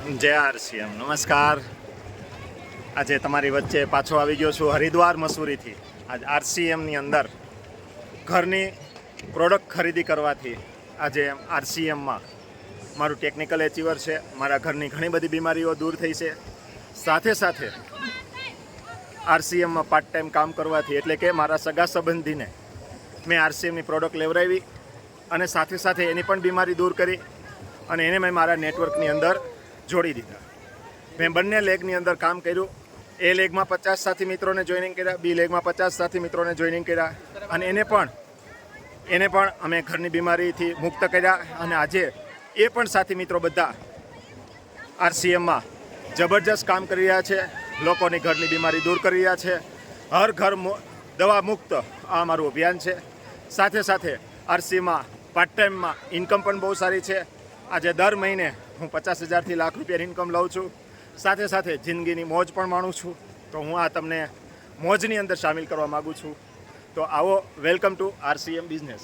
જય આરસીએમ નમસ્કાર। આજે તમારી વચ્ચે પાછો આવી ગયો છું હરિદ્વાર મસૂરીથી। આજ આરસીએમની અંદર ઘરની પ્રોડક્ટ ખરીદી કરવાથી આજે આરસીએમમાં મારું ટેકનિકલ એચીવર છે। મારા ઘરની ઘણી બધી બીમારીઓ દૂર થઈ છે। સાથે સાથે આરસીએમમાં પાર્ટ ટાઈમ કામ કરવાથી એટલે કે મારા સગા સંબંધીને મેં આરસીએમની પ્રોડક્ટ લેવડાવી અને સાથે સાથે એની પણ બીમારી દૂર કરી અને એને મેં મારા નેટવર્કની અંદર જોડી દીધા। મેં બંને લેગની અંદર કામ કર્યું। એ લેગમાં 50 સાથી મિત્રોને જોઈનિંગ કર્યા, બી લેગમાં 50 સાથી મિત્રોને જોઈનિંગ કર્યા અને એને પણ અમે ઘરની બીમારીથી મુક્ત કર્યા। અને આજે એ પણ સાથી મિત્રો બધા આરસીએમમાં જબરજસ્ત કામ કરી રહ્યા છે, લોકોની ઘરની બીમારી દૂર કરી રહ્યા છે। હર ઘર દવા મુક્ત આ અમારું અભિયાન છે। સાથે સાથે આરસીએમમાં પાર્ટ ટાઈમમાં ઇન્કમ પણ બહુ સારી છે। આજે દર મહિને હું 50,000થી લાખ રૂપિયાની ઇન્કમ લઉં છું। સાથે સાથે જિંદગીની મોજ પણ માણું છું। તો હું આ તમને મોજની અંદર સામેલ કરવા માગું છું। તો આવો, વેલકમ ટુ આરસીએમ બિઝનેસ।